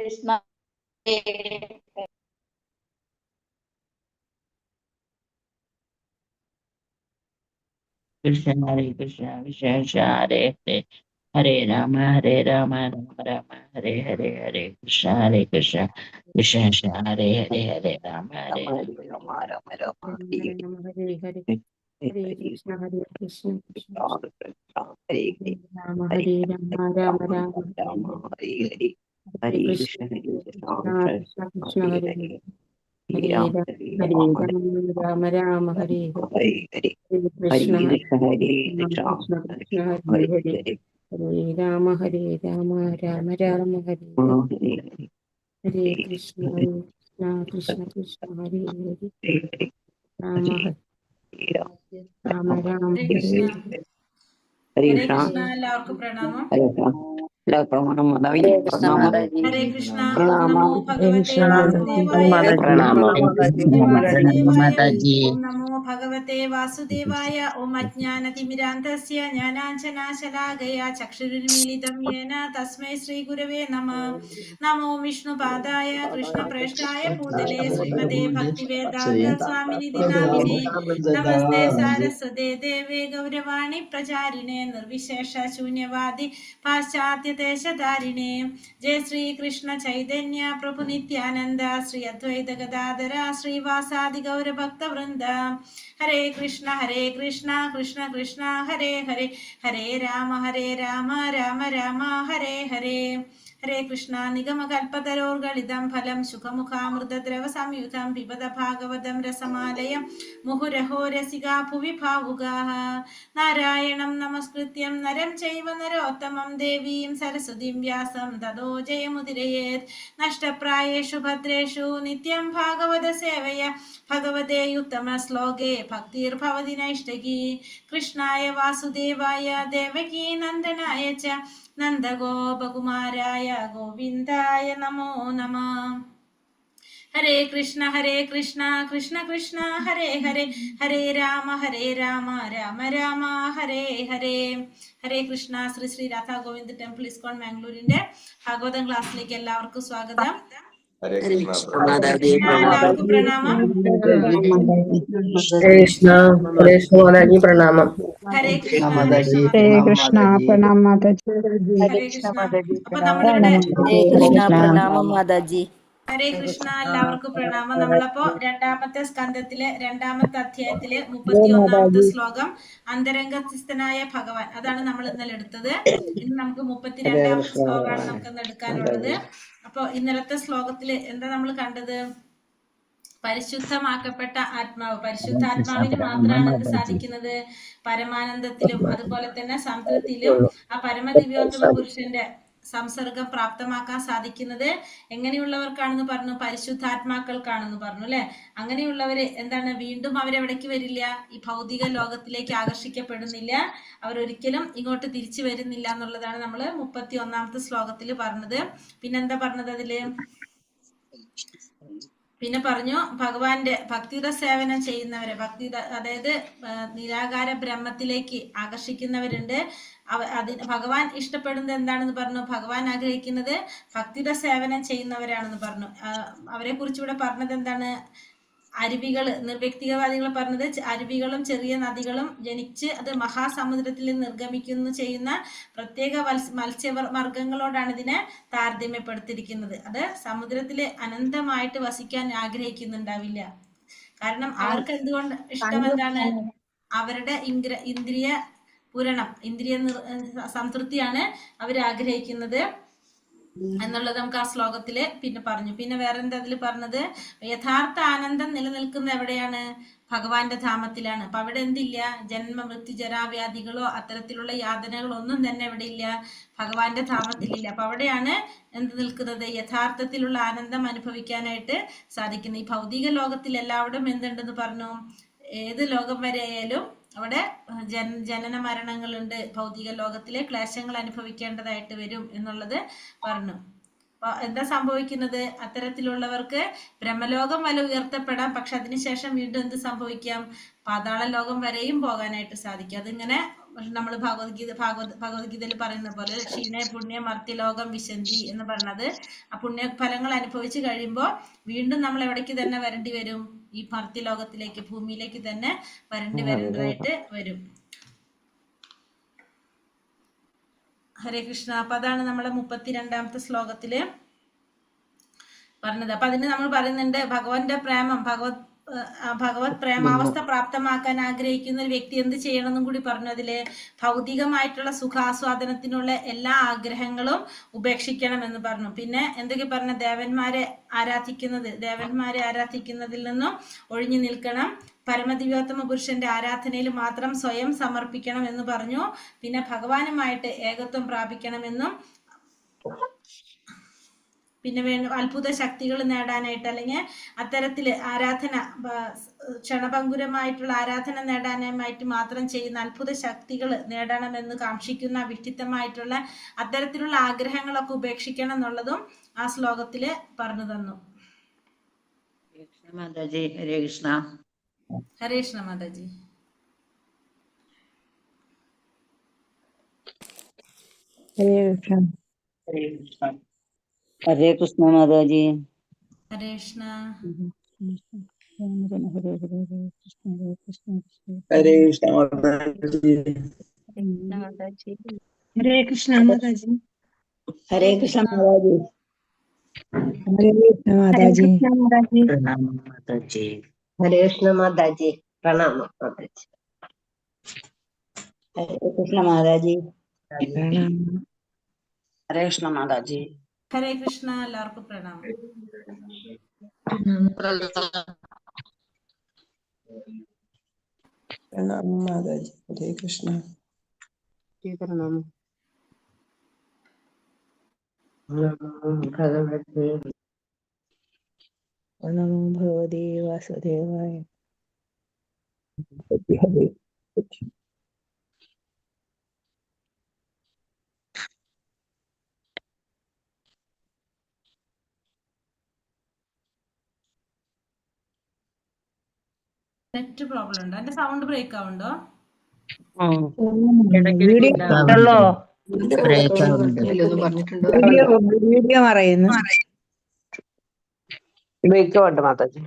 Krishna. Krishna Hare Krishna Krishna Krishna Hare Hare Hare Rama Rama Rama Hare Hare Hare Krishna Krishna Krishna Hare Hare Hare Rama Hare Hare Rama Rama Rama Hare Hare Hare Hare Krishna Krishna Krishna Hare Rama Hare Hare Rama Rama Rama Rama Hare Hare Hare Hare Krishna Krishna Hare Krishna Krishna Hare Hare Hare Hare Ram Rama Hare Hare Rama Rama Rama Hare Hare Hare Hare Hare Hare Krishna Krishna Hare Ram Krishna Hare Krishna Hare Hare Hare Hare Hare Rama Hare Rama Rama Rama Hare Hare Hare Hare Hare Krishna Krishna Krishna Hare Hare Rama Hare Rama Rama ഹരേ Hare Krishna. Hare ഹരേ Krishna Krishna. എല്ലാവർക്കും പ്രണാമം. Hare Krishna Pranam Madavi Hare Krishna Pranam Mataji. ഹരേ കൃഷ്ണ. ഓം Pranam നമോ ഭഗവതേ വാസുദേവായ. Pranam ഓം നമോ വാസുദേവായ. Mataji. ഓം നമോ ഭഗവതേ വാസുദേവായ. ഓം അജ്ഞാനതിമിരാന്തസ്യ ജ്ഞാനാഞ്ജനാശലാകയ ചക്ഷുരുന്മീലിതം യേന തസ്മൈ ശ്രീ ഗുരവേ നമഃ. നമോ വിഷ്ണുപാദായ കൃഷ്ണപ്രേഷ്ഠായ ഭൂതലേ ശ്രീമതേ ഭക്തിവേദാന്ത സ്വാമിനിധി നാമിനേ. നമസ്തേ സാരസ്വതേ ദേവേ ഗൗരവാണി പ്രചാരിണേ നിർവിശേഷ ശൂന്യവാദി പാശ്ചാത്യദേശധാരിണേ. ജയ ശ്രീ കൃഷ്ണ ചൈതന്യ പ്രഭു നിത്യാനന്ദ ശ്രീ അദ്വൈത ഗദാധര ശ്രീവാസാദി ഗൗരഭക്തവൃന്ദ. ഹരേ കൃഷ്ണ കൃഷ്ണ കൃഷ്ണ ഹരേ ഹരേ ഹരേ രാമ രാമ രാമ ഹരേ ഹരേ. ഹരേ കൃഷ്ണ. നിഗമകൽപ്പതരോർഗളിതം ഫലം സുഖമുഖാമൃതദ്രവ സംയുതം പിബത ഭാഗവതം രസമാലയം മുഹുരഹോ രസികാ ഭുവി ഭാവുകാഃ. നാരായണം നമസ്കൃത്യം നരം ചൈവ നരോത്തമം ദേവീം സരസ്വതീം വ്യാസം തതോ ജയമുദിരയേത്. നഷ്ടപ്രായേഷു ഭദ്രേഷു നിത്യം ഭാഗവത സേവയ ഭഗവതേ ഉത്തമ ശ്ലോകേ ഭക്തിർഭവതി നൈഷ്ടകീ. കൃഷ്ണായ വാസുദേവായ ദേവകീ നന്ദനായ ച നന്ദഗോപകുമാരായ ഗോവിന്ദായ നമോ നമഃ. ഹരേ കൃഷ്ണ കൃഷ്ണ കൃഷ്ണ ഹരേ ഹരേ ഹരേ രാമ രാമ രാമ ഹരേ ഹരേ. ഹരേ കൃഷ്ണ. ശ്രീ ശ്രീ രാധാ ഗോവിന്ദ് ടെമ്പിൾ ഇസ്കോൺ മാംഗ്ലൂരിന്റെ ഭാഗവതം ക്ലാസ്സിലേക്ക് എല്ലാവർക്കും സ്വാഗതം. ഹരേ Hare കൃഷ്ണ. Krishna പ്രണാമം. Madavi എല്ലാവർക്കും പ്രണാമം. ഹരേ കൃഷ്ണ മാതാജി പ്രണാമം. ഹരേ കൃഷ്ണ കൃഷ്ണ ഹരേ മാതാജി. കൃഷ്ണ. പ്രണാം മാതാജി. ഹരേ കൃഷ്ണ. അപ്പൊ നമ്മളിവിടെ Hare Krishna Pranamam Mataji. ഹരേ കൃഷ്ണ. എല്ലാവർക്കും പ്രണാമം. നമ്മളപ്പോ രണ്ടാമത്തെ സ്കന്ധത്തിലെ രണ്ടാമത്തെ അധ്യായത്തിലെ 31ാമത്തെ ശ്ലോകം അന്തരംഗസ്ഥനായ ഭഗവാൻ, അതാണ് നമ്മൾ ഇന്നലെ എടുത്തത്. ഇന്ന് നമുക്ക് 32ാമത്തെ ശ്ലോകമാണ് നമുക്ക് ഇന്ന് എടുക്കാനുള്ളത്. അപ്പൊ ഇന്നലത്തെ ശ്ലോകത്തില് എന്താ നമ്മൾ കണ്ടത്? പരിശുദ്ധമാക്കപ്പെട്ട ആത്മാവ്, പരിശുദ്ധാത്മാവിന് മാത്രമാണ് എന്ത് സാധിക്കുന്നത്? പരമാനന്ദത്തിലും അതുപോലെ തന്നെ സംതൃപ്തിയിലും ആ പരമദിവ്യോത്തമ പുരുഷന്റെ സംസർഗം പ്രാപ്തമാക്കാൻ സാധിക്കുന്നത് എങ്ങനെയുള്ളവർക്കാണെന്ന് പറഞ്ഞു? പരിശുദ്ധാത്മാക്കൾക്കാണെന്ന് പറഞ്ഞു അല്ലെ. അങ്ങനെയുള്ളവര് എന്താണ്? വീണ്ടും അവരെവിടേക്ക് വരില്ല, ഈ ഭൗതിക ലോകത്തിലേക്ക് ആകർഷിക്കപ്പെടുന്നില്ല, അവരൊരിക്കലും ഇങ്ങോട്ട് തിരിച്ചു വരുന്നില്ല എന്നുള്ളതാണ് നമ്മൾ 31ാമത്തെ ശ്ലോകത്തിൽ പറഞ്ഞത്. പിന്നെന്താ പറഞ്ഞത് അതില്? പിന്നെ പറഞ്ഞു ഭഗവാന്റെ ഭക്തിയുടെ സേവനം ചെയ്യുന്നവരെ, അതായത് നിരാകാര ബ്രഹ്മത്തിലേക്ക് ആകർഷിക്കുന്നവരുണ്ട്. ഭഗവാൻ ഇഷ്ടപ്പെടുന്നത് എന്താണെന്ന് പറഞ്ഞു? ഭഗവാൻ ആഗ്രഹിക്കുന്നത് ഭക്തിയുടെ സേവനം ചെയ്യുന്നവരാണെന്ന് പറഞ്ഞു. അവരെ കുറിച്ച് ഇവിടെ പറഞ്ഞത് എന്താണ്? അരുവികൾ, നിർവ്യക്തികവാദികൾ പറഞ്ഞത് അരുവികളും ചെറിയ നദികളും ജനിച്ച് അത് മഹാസമുദ്രത്തിൽ നിർഗമിക്കുന്നു ചെയ്യുന്ന പ്രത്യേക മത്സ്യവർഗങ്ങളോടാണ് ഇതിനെ താരതമ്യപ്പെടുത്തിയിരിക്കുന്നത്. അത് സമുദ്രത്തില് അനന്തമായിട്ട് വസിക്കാൻ ആഗ്രഹിക്കുന്നുണ്ടാവില്ല. കാരണം അവർക്ക് എന്തുകൊണ്ട് ഇഷ്ടം എന്താണ്? അവരുടെ ഇന്ദ്രിയ പൂരണം, ഇന്ദ്രിയ സംതൃപ്തിയാണ് അവർ ആഗ്രഹിക്കുന്നത് എന്നുള്ളത് നമുക്ക് ആ ശ്ലോകത്തില് പിന്നെ പറഞ്ഞു. പിന്നെ വേറെ എന്താ അതിൽ പറഞ്ഞത്? യഥാർത്ഥ ആനന്ദം നിലനിൽക്കുന്ന എവിടെയാണ്? ഭഗവാന്റെ ധാമത്തിലാണ്. അപ്പൊ അവിടെ എന്തില്ല? ജന്മ മൃത്യു ജരാവ്യാധികളോ അത്തരത്തിലുള്ള യാതനകളോ ഒന്നും തന്നെ ഇവിടെ ഇല്ല, ഭഗവാന്റെ ധാമത്തിലില്ല. അപ്പൊ അവിടെയാണ് എന്ത് നിൽക്കുന്നത്? യഥാർത്ഥത്തിലുള്ള ആനന്ദം അനുഭവിക്കാനായിട്ട് സാധിക്കുന്നത്. ഈ ഭൗതിക ലോകത്തിൽ എല്ലാവരും എന്തുണ്ടെന്ന് പറഞ്ഞു? ഏത് ലോകം വരെ ആയാലും അവിടെ ജനന മരണങ്ങളുണ്ട്, ഭൗതിക ലോകത്തിലെ ക്ലേശങ്ങൾ അനുഭവിക്കേണ്ടതായിട്ട് വരും എന്നുള്ളത് പറഞ്ഞു. അപ്പൊ എന്താ സംഭവിക്കുന്നത്? അത്തരത്തിലുള്ളവർക്ക് ബ്രഹ്മലോകം വരെ ഉയർത്തപ്പെടാം, പക്ഷെ അതിനുശേഷം വീണ്ടും എന്ത് സംഭവിക്കാം? പാതാള ലോകം വരെയും പോകാനായിട്ട് സാധിക്കും. അതിങ്ങനെ നമ്മൾ ഭഗവത്ഗീതയിൽ പറയുന്ന പോലെ ക്ഷീണേ പുണ്യ മർത്യലോകം വിശന്തി എന്ന് പറഞ്ഞത്, ആ പുണ്യഫലങ്ങൾ അനുഭവിച്ചു കഴിയുമ്പോൾ വീണ്ടും നമ്മൾ എവിടേക്ക് തന്നെ വരേണ്ടി വരും? ഈ മർത്യലോകത്തിലേക്ക്, ഭൂമിയിലേക്ക് തന്നെ വരേണ്ടതായിട്ട് വരും. ഹരേ കൃഷ്ണ. അപ്പൊ അതാണ് നമ്മളെ 32ാമത്തെ ശ്ലോകത്തില് പറഞ്ഞത്. അപ്പൊ അതിന് നമ്മൾ പറയുന്നുണ്ട് ഭഗവാന്റെ പ്രേമം, ഭഗവത് പ്രേമാവസ്ഥ പ്രാപ്തമാക്കാൻ ആഗ്രഹിക്കുന്ന ഒരു വ്യക്തി എന്ത് ചെയ്യണമെന്നും കൂടി പറഞ്ഞു. അതില് ഭൗതികമായിട്ടുള്ള സുഖാസ്വാദനത്തിനുള്ള എല്ലാ ആഗ്രഹങ്ങളും ഉപേക്ഷിക്കണം എന്ന് പറഞ്ഞു. പിന്നെ എന്തൊക്കെ പറഞ്ഞ? ദേവന്മാരെ ആരാധിക്കുന്നതിൽ നിന്നും ഒഴിഞ്ഞു നിൽക്കണം. പരമദിവ്യോത്തമ പുരുഷന്റെ ആരാധനയിൽ മാത്രം സ്വയം സമർപ്പിക്കണം എന്ന് പറഞ്ഞു. പിന്നെ ഭഗവാനുമായിട്ട് ഏകത്വം പ്രാപിക്കണമെന്നും, പിന്നെ അത്ഭുത ശക്തികൾ നേടാനായിട്ട്, അല്ലെങ്കിൽ അത്തരത്തില് ക്ഷണഭങ്കുരമായിട്ടുള്ള ആരാധന നേടാനായിട്ട് മാത്രം ചെയ്യുന്ന അത്ഭുത ശക്തികൾ നേടണമെന്ന് കാക്ഷിക്കുന്ന വിഷ്ഠിത്തമായിട്ടുള്ള അത്തരത്തിലുള്ള ആഗ്രഹങ്ങളൊക്കെ ഉപേക്ഷിക്കണം എന്നുള്ളതും ആ ശ്ലോകത്തില് പറഞ്ഞു തന്നു. മാതാജി ഹരേ കൃഷ്ണ. ഹരേ കൃഷ്ണ മാതാജി. ഹരേ കൃഷ്ണ. ഹരേ കൃഷ്ണ മാതാജി. ഹരേ കൃഷ്ണ. ഹരേ കൃഷ്ണ മാതാജി. ഹരേ കൃഷ്ണ മാതാജി. ഹരേ കൃഷ്ണ മാതാജി. ഹരേ കൃഷ്ണ മാതാജി. പ്രണാമം മാതാജി. ഹരേ കൃഷ്ണ മാതാജി. പ്രണാമം മാതാജി. ഹരേ കൃഷ്ണ മാതാജി. പ്രണാമം. ഹരേ കൃഷ്ണ മാതാജി. ഹരേ കൃഷ്ണ. എല്ലാവർക്കും പ്രണാമം. പ്രണാമം മാതാജി. ഹരേ കൃഷ്ണ. പ്രണാമം. നമോ ഭഗവതേ വാസുദേവായ. നെറ്റ് പ്രോബ്ലം ഉണ്ടോ? എന്റെ സൗണ്ട് ബ്രേക്ക് ആവുണ്ടോ? ബ്രേക്ക് ആവുന്നുണ്ട്. വീഡിയോ പറയുന്നു. ബ്രേക്കുണ്ട് മാതാജി.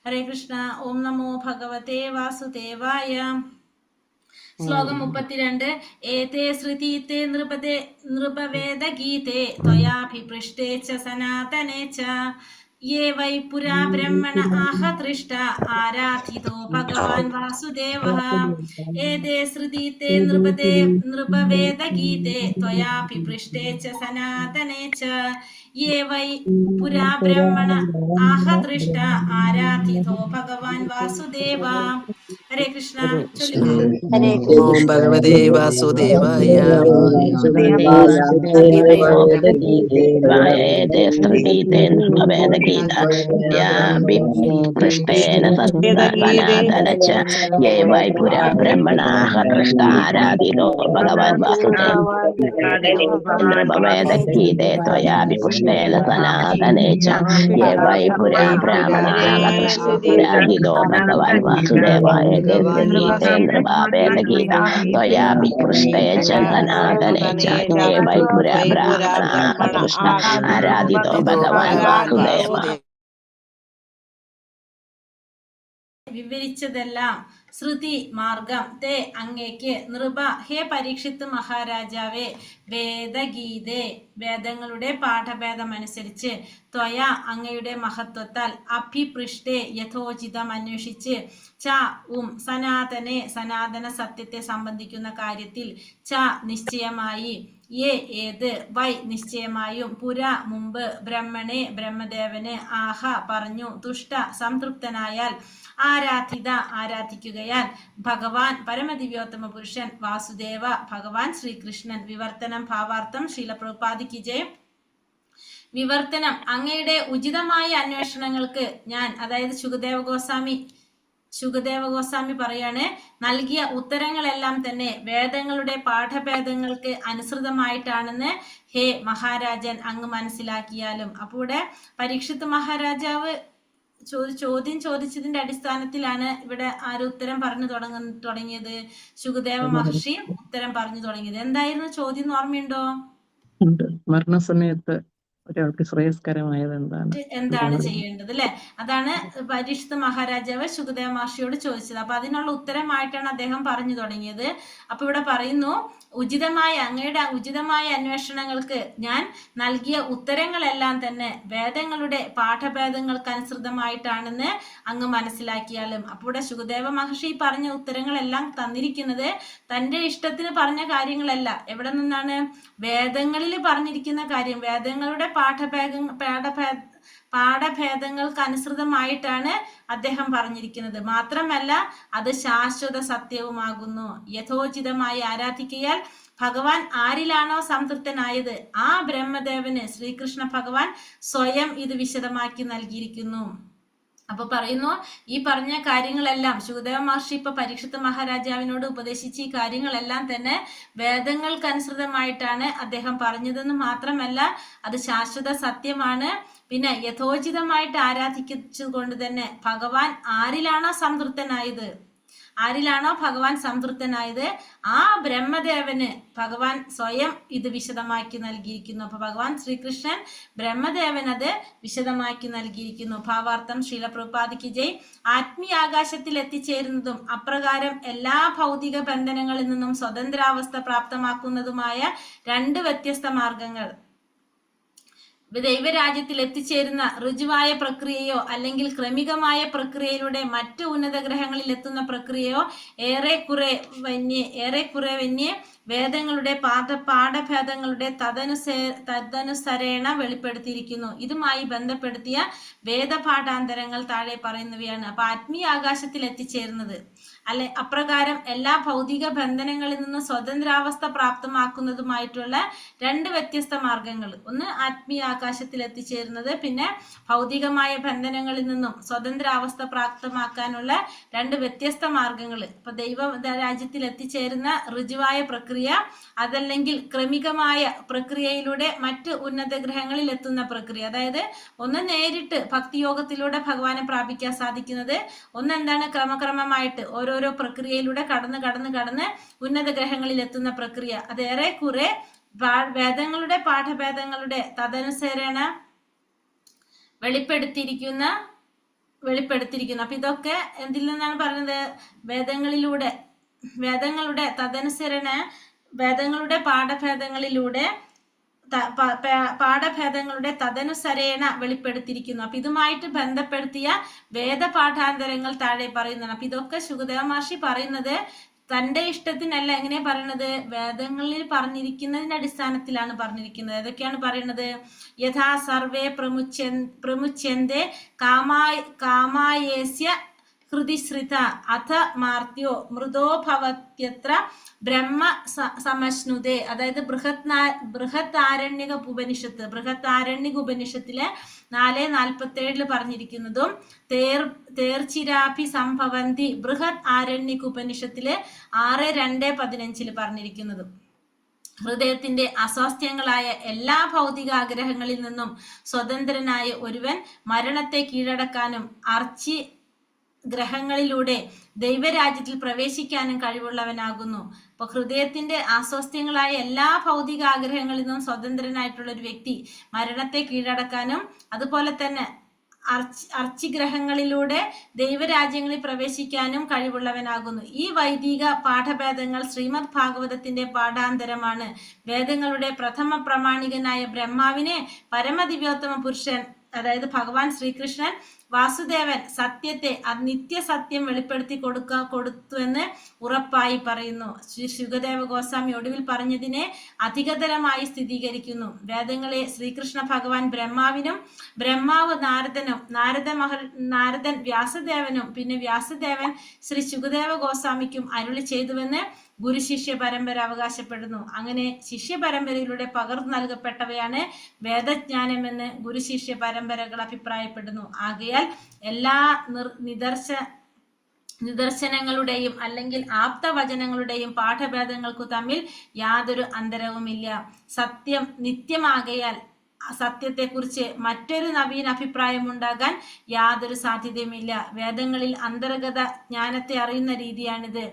ഹരേ കൃഷ്ണ. ഓം നമോ ഭഗവതേ വാസുദേവായ. ശ്ലോകം 32. ഏതേ ശ്രുതീതേ നൃപവേദഗീതേ ത്വയാഭിപൃഷ്ടേ ച സനാതനേ ച യേ വൈ പുരാ ബ്രഹ്മണ ആഹതൃഷ്ട ആരാധിതോ ഭഗവാൻ വാസുദേവഃ. ഏതേ ശ്രുതീതേ നൃപവേദഗീതേ ത്വയാഭിപൃഷ്ടേ ച സനാതനേ ച യേ വൈ പുരാ ബ്രഹ്മണ ആഹതൃഷ്ട ആരാധിതോ ഭഗവാൻ വാസുദേവ. ഹരേ കൃഷ്ണ. ഓം ഭഗവതേ വാസുദേവായ. പൃഷ്ടേന സനാതനച്ച യേ വൈ പുരാ ബ്രഹ്മണാഃ ദൃഷ്ടാരാധിതോ ഭഗവാൻ വാസുദേവ. നൃപവേദഗീതേ ത്വയാപി പുഷ്ടേന സനാതനേ ച യേ വൈ പുരാ ബ്രാഹ്മണാഃ ദൃഷ്ടാരാധിതോ ഭഗവാൻ വാസുദേവായ. ഗീതേ നൃപവേദഗീത ത്വയാപി പുഷ്ടേ ച സനാതനേ ച യേ വൈ പുരാ ബ്രാഹ്മണാഃ ദൃഷ്ടാരാധിതോ ഭഗവാൻ വാസുദേവ. വിവരിച്ചതെല്ലാം ശ്രുതി മാർഗം തേ അങ്ങേക്ക് നൃപ ഹേ പരീക്ഷിത്ത് മഹാരാജാവേ വേദഗീതേ വേദങ്ങളുടെ പാഠഭേദമനുസരിച്ച് ത്വയ അങ്ങയുടെ മഹത്വത്താൽ അഭിപൃഷ്ടേ യഥോചിതം അന്വേഷിച്ച് ച സനാതനെ സനാതന സത്യത്തെ സംബന്ധിക്കുന്ന കാര്യത്തിൽ ച നിശ്ചയമായി യേ ഏത് വൈ നിശ്ചയമായും പുര മുമ്പ് ബ്രഹ്മണെ ബ്രഹ്മദേവന് ആഹ പറഞ്ഞു തുഷ്ട സംതൃപ്തനായാൽ ആരാധിത ആരാധിക്കുകയാൽ ഭഗവാൻ പരമദിവ്യോത്തമ പുരുഷൻ വാസുദേവ ഭഗവാൻ ശ്രീകൃഷ്ണൻ. വിവർത്തനം ഭാവാർത്ഥം ശ്രീല പ്രഭുപാദിക്ക് ജയം. വിവർത്തനം അങ്ങയുടെ ഉചിതമായ അന്വേഷണങ്ങൾക്ക് ഞാൻ, അതായത് ശുകദേവ ഗോസ്വാമി ശുകദേവ ഗോസ്വാമി പറയാണ്, നൽകിയ ഉത്തരങ്ങളെല്ലാം തന്നെ വേദങ്ങളുടെ പാഠഭേദങ്ങൾക്ക് അനുസൃതമായിട്ടാണെന്ന് ഹേ മഹാരാജൻ അങ്ങ് മനസ്സിലാക്കിയാലും. അപ്പോൾ ഇവിടെ പരീക്ഷിത്ത് മഹാരാജാവ് ചോദ്യം ചോദിച്ചതിന്റെ അടിസ്ഥാനത്തിലാണ് ഇവിടെ ആര് ഉത്തരം പറഞ്ഞു തുടങ്ങിയത്? ശുകദേവ മഹർഷി ഉത്തരം പറഞ്ഞു തുടങ്ങിയത്. എന്തായിരുന്നു ചോദ്യം ഓർമ്മയുണ്ടോ? മരണസമയത്ത് ഒരാൾക്ക് ശ്രേയസ്കരമായത് എന്താണ് ചെയ്യേണ്ടത് അല്ലെ? അതാണ് പരീക്ഷിത് മഹാരാജാവ് ശുകദേവ മഹർഷിയോട് ചോദിച്ചത്. അപ്പൊ അതിനുള്ള ഉത്തരമായിട്ടാണ് അദ്ദേഹം പറഞ്ഞു തുടങ്ങിയത്. അപ്പൊ ഇവിടെ പറയുന്നു, അങ്ങയുടെ ഉചിതമായ അന്വേഷണങ്ങൾക്ക് ഞാൻ നൽകിയ ഉത്തരങ്ങളെല്ലാം തന്നെ വേദങ്ങളുടെ പാഠഭേദങ്ങൾക്ക് അനുസൃതമായിട്ടാണെന്ന് അങ്ങ് മനസ്സിലാക്കിയാലും. അപ്പോൾ ഇവിടെ ശുകദേവ മഹർഷി പറഞ്ഞ ഉത്തരങ്ങളെല്ലാം തന്നിരിക്കുന്നത് തന്റെ ഇഷ്ടത്തിന് പറഞ്ഞ കാര്യങ്ങളല്ല. എവിടെ നിന്നാണ്? വേദങ്ങളിൽ പറഞ്ഞിരിക്കുന്ന കാര്യം, വേദങ്ങളുടെ പാഠഭേദങ്ങൾക്ക് അനുസൃതമായിട്ടാണ് അദ്ദേഹം പറഞ്ഞിരിക്കുന്നത്. മാത്രമല്ല അത് ശാശ്വത സത്യവുമാകുന്നു. യഥോചിതമായി ആരാധിക്കയാൽ ഭഗവാൻ ആരിലാണോ സംതൃപ്തനായത് ആ ബ്രഹ്മദേവന് ശ്രീകൃഷ്ണ ഭഗവാൻ സ്വയം ഇത് വിശദമാക്കി നൽകിയിരിക്കുന്നു. അപ്പൊ പറയുന്നു, ഈ പറഞ്ഞ കാര്യങ്ങളെല്ലാം ശുകദേവ മഹർഷി ഇപ്പൊ പരീക്ഷിത്ത് മഹാരാജാവിനോട് ഉപദേശിച്ച ഈ കാര്യങ്ങളെല്ലാം തന്നെ വേദങ്ങൾക്കനുസൃതമായിട്ടാണ് അദ്ദേഹം പറഞ്ഞതെന്ന് മാത്രമല്ല അത് ശാശ്വത സത്യമാണ്. പിന്നെ യഥോചിതമായിട്ട് ആരാധിച്ചുകൊണ്ട് തന്നെ ഭഗവാൻ ആരിലാണോ ഭഗവാൻ സംതൃപ്തനായത് ആ ബ്രഹ്മദേവന് ഭഗവാൻ സ്വയം ഇത് വിശദമാക്കി നൽകിയിരിക്കുന്നു. അപ്പൊ ഭഗവാൻ ശ്രീകൃഷ്ണൻ ബ്രഹ്മദേവൻ അത് വിശദമാക്കി നൽകിയിരിക്കുന്നു. ഭാവാർത്ഥം ശ്രീല പ്രഭുപാദിക്ക് ജയ്. ആത്മീയാകാശത്തിൽ എത്തിച്ചേരുന്നതും അപ്രകാരം എല്ലാ ഭൗതിക ബന്ധനങ്ങളിൽ നിന്നും സ്വതന്ത്രാവസ്ഥ പ്രാപ്തമാക്കുന്നതുമായ രണ്ട് വ്യത്യസ്ത മാർഗങ്ങൾ. ദൈവരാജ്യത്തിൽ എത്തിച്ചേരുന്ന ഋജുവായ പ്രക്രിയയോ അല്ലെങ്കിൽ ക്രമികമായ പ്രക്രിയയിലൂടെ മറ്റു ഉന്നത ഗ്രഹങ്ങളിൽ എത്തുന്ന പ്രക്രിയയോ ഏറെക്കുറെ വന്യേ വേദങ്ങളുടെ പാഠഭേദങ്ങളുടെ തദനുസരേണ വെളിപ്പെടുത്തിയിരിക്കുന്നു. ഇതുമായി ബന്ധപ്പെടുത്തിയ വേദപാഠാന്തരങ്ങൾ താഴെ പറയുന്നവയാണ്. അപ്പൊ ആത്മീയ ആകാശത്തിൽ എത്തിച്ചേരുന്നത് അപ്രകാരം എല്ലാ ഭൗതിക ബന്ധനങ്ങളിൽ നിന്ന് സ്വതന്ത്രാവസ്ഥ പ്രാപ്തമാക്കുന്നതുമായിട്ടുള്ള രണ്ട് വ്യത്യസ്ത മാർഗങ്ങൾ. ഒന്ന് ആത്മീയ ആകാശത്തിൽ എത്തിച്ചേരുന്നത്, പിന്നെ ഭൗതികമായ ബന്ധനങ്ങളിൽ നിന്നും സ്വതന്ത്രാവസ്ഥ പ്രാപ്തമാക്കാനുള്ള രണ്ട് വ്യത്യസ്ത മാർഗങ്ങൾ. ഇപ്പൊ ദൈവ രാജ്യത്തിൽ എത്തിച്ചേരുന്ന ഋജുവായ പ്രക്രിയ, അതല്ലെങ്കിൽ ക്രമികമായ പ്രക്രിയയിലൂടെ മറ്റ് ഉന്നത ഗ്രഹങ്ങളിൽ എത്തുന്ന പ്രക്രിയ. അതായത് ഒന്ന് നേരിട്ട് ഭക്തിയോഗത്തിലൂടെ ഭഗവാനെ പ്രാപിക്കാൻ സാധിക്കുന്നത്, ഒന്നെന്താണ് ക്രമക്രമമായിട്ട് ഓരോരോ പ്രക്രിയയിലൂടെ കടന്ന് ഉന്നത ഗ്രഹങ്ങളിൽ എത്തുന്ന പ്രക്രിയ. അതേറെക്കുറെ വേദങ്ങളുടെ പാഠഭേദങ്ങളുടെ തദനുസരണ വെളിപ്പെടുത്തിയിരിക്കുന്നു. അപ്പൊ ഇതൊക്കെ എന്തിൽ നിന്നാണ് പറയുന്നത്? വേദങ്ങളുടെ പാഠഭേദങ്ങളുടെ തദനുസരേണ വെളിപ്പെടുത്തിയിരിക്കുന്നു. അപ്പൊ ഇതുമായിട്ട് ബന്ധപ്പെടുത്തിയ വേദപാഠാന്തരങ്ങൾ താഴെ പറയുന്നതാണ്. അപ്പൊ ഇതൊക്കെ ശുകദേവ മഹർഷി പറയുന്നത് തന്റെ ഇഷ്ടത്തിനല്ല. എങ്ങനെ പറയുന്നത്? വേദങ്ങളിൽ പറഞ്ഞിരിക്കുന്നതിന്റെ അടിസ്ഥാനത്തിലാണ് പറഞ്ഞിരിക്കുന്നത്. ഏതൊക്കെയാണ് പറയുന്നത്? യഥാ സർവേ പ്രമുച്യന്തേ കാമായേസ്യ ഹൃദിശ്രിത അഥ മാർത്യോ മൃദോ ഭവത്യത്ര ബ്രഹ്മ സമശ്നുതേ. അതായത് ബൃഹത്താരണ്യക ഉപനിഷത്തിലെ 4:47 പറഞ്ഞിരിക്കുന്നതും തേർച്ചിരാഭി സംഭവന്തി ബൃഹത് ആരണ്യക ഉപനിഷത്തിലെ 6:2-15 പറഞ്ഞിരിക്കുന്നതും. ഹൃദയത്തിന്റെ അസ്വാസ്ഥ്യങ്ങളായ എല്ലാ ഭൗതിക ആഗ്രഹങ്ങളിൽ നിന്നും സ്വതന്ത്രനായ ഒരുവൻ മരണത്തെ കീഴടക്കാനും ഗ്രഹങ്ങളിലൂടെ ദൈവരാജ്യത്തിൽ പ്രവേശിക്കാനും കഴിവുള്ളവനാകുന്നു. അപ്പൊ ഹൃദയത്തിന്റെ അസ്വസ്ഥ്യങ്ങളായ എല്ലാ ഭൗതിക ആഗ്രഹങ്ങളിൽ നിന്നും സ്വതന്ത്രനായിട്ടുള്ള ഒരു വ്യക്തി മരണത്തെ കീഴടക്കാനും അതുപോലെ തന്നെ അർച്ചിഗ്രഹങ്ങളിലൂടെ ദൈവരാജ്യങ്ങളിൽ പ്രവേശിക്കാനും കഴിവുള്ളവനാകുന്നു. ഈ വൈദിക പാഠഭേദങ്ങൾ ശ്രീമദ് ഭാഗവതത്തിന്റെ പാഠാന്തരമാണ്. വേദങ്ങളുടെ പ്രഥമ പ്രമാണികനായ ബ്രഹ്മാവിനെ പരമദിവ്യോത്തമ പുരുഷൻ, അതായത് ഭഗവാൻ ശ്രീകൃഷ്ണൻ വാസുദേവൻ സത്യത്തെ നിത്യസത്യം വെളിപ്പെടുത്തി കൊടുത്തുവെന്ന് ഉറപ്പായി പറയുന്നു. ശുകദേവ ഗോസ്വാമി ഒടുവിൽ പറഞ്ഞതിനെ അധികതരമായി സ്ഥിരീകരിക്കുന്നു. വേദങ്ങളെ ശ്രീകൃഷ്ണ ഭഗവാൻ ബ്രഹ്മാവിനും, ബ്രഹ്മാവ് നാരദനും, നാരദൻ വ്യാസദേവനും, പിന്നെ വ്യാസദേവൻ ശ്രീ ശുകദേവ ഗോസ്വാമിക്കും അരുളി ചെയ്തുവെന്ന് ഗുരുശിഷ്യ പരമ്പര അവകാശപ്പെടുന്നു. അങ്ങനെ ശിഷ്യ പരമ്പരയിലൂടെ പകർന്നു നൽകപ്പെട്ടവയാണ് വേദജ്ഞാനമെന്ന് ഗുരുശിഷ്യ പരമ്പരകൾ അഭിപ്രായപ്പെടുന്നു. ആകയാൽ എല്ലാ നിദർശനങ്ങളുടെയും അല്ലെങ്കിൽ ആപ്തവചനങ്ങളുടെയും പാഠഭേദങ്ങൾക്കു തമ്മിൽ യാതൊരു അന്തരവുമില്ല. സത്യം നിത്യമാകയാൽ സത്യത്തെക്കുറിച്ച് മറ്റൊരു നവീന അഭിപ്രായം ഉണ്ടാകാൻ യാതൊരു സാധ്യതയുമില്ല. വേദങ്ങളിൽ അന്തർഗത ജ്ഞാനത്തെ അറിയുന്ന രീതിയാണിത്.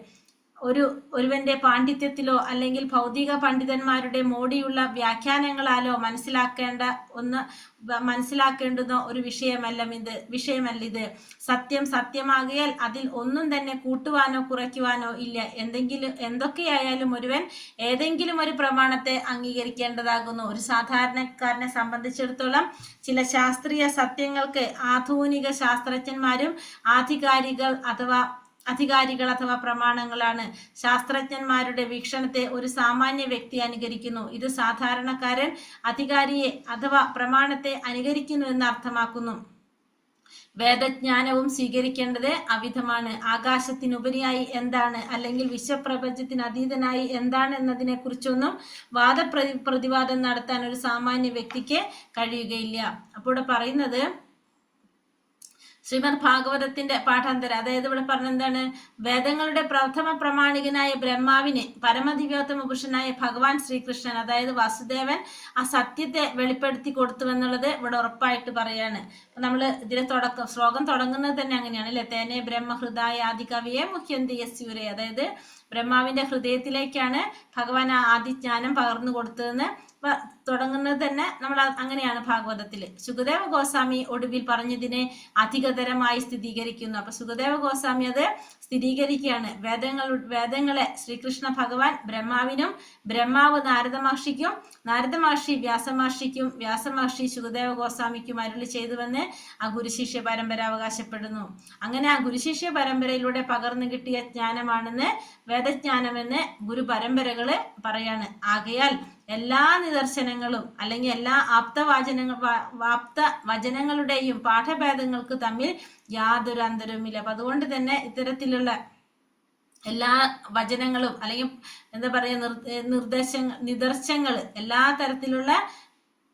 ഒരുവന്റെ പാണ്ഡിത്യത്തിലോ അല്ലെങ്കിൽ ഭൗതിക പണ്ഡിതന്മാരുടെ മോടിയുള്ള വ്യാഖ്യാനങ്ങളാലോ മനസ്സിലാക്കേണ്ടുന്ന ഒരു വിഷയമല്ലിത്. സത്യം സത്യമാകയാൽ അതിൽ ഒന്നും തന്നെ കൂട്ടുവാനോ കുറയ്ക്കുവാനോ ഇല്ല. എന്തൊക്കെയായാലും ഒരുവൻ ഏതെങ്കിലും ഒരു പ്രമാണത്തെ അംഗീകരിക്കേണ്ടതാകുന്നു. ഒരു സാധാരണക്കാരനെ സംബന്ധിച്ചിടത്തോളം ചില ശാസ്ത്രീയ സത്യങ്ങൾക്ക് ആധുനിക ശാസ്ത്രജ്ഞന്മാരും അധികാരികൾ അഥവാ പ്രമാണങ്ങളാണ്. ശാസ്ത്രജ്ഞന്മാരുടെ വീക്ഷണത്തെ ഒരു സാമാന്യ വ്യക്തി അനുകരിക്കുന്നു. ഇത് സാധാരണക്കാരൻ അധികാരിയെ അഥവാ പ്രമാണത്തെ അനുകരിക്കുന്നു എന്ന് അർത്ഥമാക്കുന്നു. വേദജ്ഞാനവും സ്വീകരിക്കേണ്ടത് അവിധമാണ്. ആകാശത്തിനുപരിയായി എന്താണ് അല്ലെങ്കിൽ വിശ്വപ്രപഞ്ചത്തിന് അതീതനായി എന്താണ് എന്നതിനെ കുറിച്ചൊന്നും പ്രതിവാദം നടത്താൻ ഒരു സാമാന്യ വ്യക്തിക്ക് കഴിയുകയില്ല. അപ്പോൾ ഇവിടെ പറയുന്നത് ശ്രീമദ് ഭാഗവതത്തിന്റെ പാഠാന്തരം, അതായത് ഇവിടെ പറഞ്ഞെന്താണ്, വേദങ്ങളുടെ പ്രഥമ പ്രമാണികനായ ബ്രഹ്മാവിന് പരമദിവ്യോത്തമ പുരുഷനായ ഭഗവാൻ ശ്രീകൃഷ്ണൻ, അതായത് വാസുദേവൻ, ആ സത്യത്തെ വെളിപ്പെടുത്തി കൊടുത്തുവെന്നുള്ളത് ഇവിടെ ഉറപ്പായിട്ട് പറയാണ്. നമ്മൾ ഇതിലെ ശ്ലോകം തുടങ്ങുന്നത് തന്നെ അങ്ങനെയാണ് അല്ലെ. തേനെ ബ്രഹ്മഹൃദായ ആദി കവിയെ മുഖ്യന്തി യസ്യൂരെ, അതായത് ബ്രഹ്മാവിന്റെ ഹൃദയത്തിലേക്കാണ് ഭഗവാൻ ആദിജ്ഞാനം പകർന്നു കൊടുത്തതെന്ന് തുടങ്ങുന്നത് തന്നെ നമ്മൾ അങ്ങനെയാണ് ഭാഗവതത്തില്. സുഖദേവ ഗോസ്വാമി ഒടുവിൽ പറഞ്ഞതിനെ അധികതരമായി സ്ഥിരീകരിക്കുന്നു. അപ്പൊ സുഖദേവ ഗോസ്വാമി അത് സ്ഥിരീകരിക്കുകയാണ്. വേദങ്ങളെ ശ്രീകൃഷ്ണ ഭഗവാൻ ബ്രഹ്മാവിനും, ബ്രഹ്മാവ് നാരദ മഹർഷിക്കും, നാരദ മഹർഷി വ്യാസമഹർഷിക്കും, വ്യാസമഹർഷി സുഖദേവ ഗോസ്വാമിക്കും അരുളി ചെയ്തുവെന്ന് ആ ഗുരുശിഷ്യ പരമ്പര അവകാശപ്പെടുന്നു. അങ്ങനെ ആ ഗുരുശിഷ്യ പരമ്പരയിലൂടെ പകർന്നു കിട്ടിയ ജ്ഞാനമാണെന്ന് വേദജ്ഞാനമെന്ന് ഗുരു പരമ്പരകള് പറയാണ്. ആകയാൽ എല്ലാ നിദർശനങ്ങളും അല്ലെങ്കിൽ എല്ലാ വചനങ്ങളുടെയും പാഠഭേദങ്ങൾക്ക് തമ്മിൽ യാതൊരു അന്തരവുമില്ല. അപ്പൊ അതുകൊണ്ട് തന്നെ ഇത്തരത്തിലുള്ള എല്ലാ വചനങ്ങളും അല്ലെങ്കിൽ എന്താ പറയുക നിദർശനങ്ങൾ എല്ലാ തരത്തിലുള്ള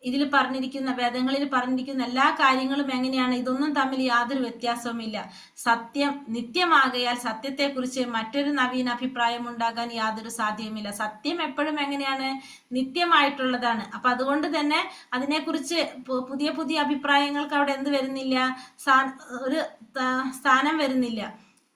ഇതിൽ പറഞ്ഞിരിക്കുന്ന വേദങ്ങളിൽ പറഞ്ഞിരിക്കുന്ന എല്ലാ കാര്യങ്ങളും എങ്ങനെയാണ്, ഇതൊന്നും തമ്മിൽ യാതൊരു വ്യത്യാസവുമില്ല. സത്യം നിത്യമാകയാൽ സത്യത്തെക്കുറിച്ച് മറ്റൊരു നവീന അഭിപ്രായം ഉണ്ടാകാൻ യാതൊരു സാധ്യവുമില്ല. സത്യം എപ്പോഴും എങ്ങനെയാണ്, നിത്യമായിട്ടുള്ളതാണ്. അപ്പൊ അതുകൊണ്ട് തന്നെ അതിനെക്കുറിച്ച് പുതിയ പുതിയ അഭിപ്രായങ്ങൾക്ക് അവിടെ എന്ത് വരുന്നില്ല, ഒരു സ്ഥാനം വരുന്നില്ല,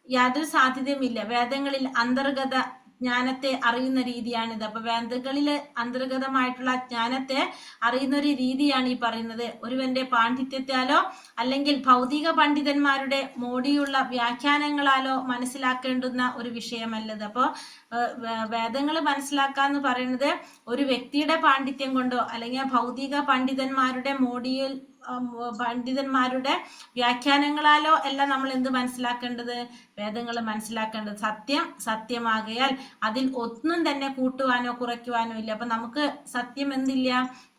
യാതൊരു സാധ്യതയുമില്ല. വേദങ്ങളിൽ അന്തർഗത ജ്ഞാനത്തെ അറിയുന്ന രീതിയാണിത്. അപ്പൊ വേദങ്ങളില് അന്തർഗതമായിട്ടുള്ള ജ്ഞാനത്തെ അറിയുന്ന ഒരു രീതിയാണ് ഈ പറയുന്നത്. ഒരുവന്റെ പാണ്ഡിത്യത്താലോ അല്ലെങ്കിൽ ഭൗതിക പണ്ഡിതന്മാരുടെ മോടിയുള്ള വ്യാഖ്യാനങ്ങളാലോ മനസ്സിലാക്കേണ്ടുന്ന ഒരു വിഷയമല്ലത്. അപ്പോ വേദങ്ങൾ മനസ്സിലാക്കാന്ന് പറയുന്നത് ഒരു വ്യക്തിയുടെ പാണ്ഡിത്യം കൊണ്ടോ അല്ലെങ്കിൽ ഭൗതിക പണ്ഡിതന്മാരുടെ വ്യാഖ്യാനങ്ങളാലോ എല്ലാം നമ്മൾ എന്ത് മനസ്സിലാക്കേണ്ടത്, വേദങ്ങൾ മനസ്സിലാക്കേണ്ടത്. സത്യം സത്യമാകയാൽ അതിൽ ഒന്നും തന്നെ കൂട്ടുവാനോ കുറയ്ക്കുവാനോ ഇല്ല. അപ്പൊ നമുക്ക് സത്യം എന്തില്ല,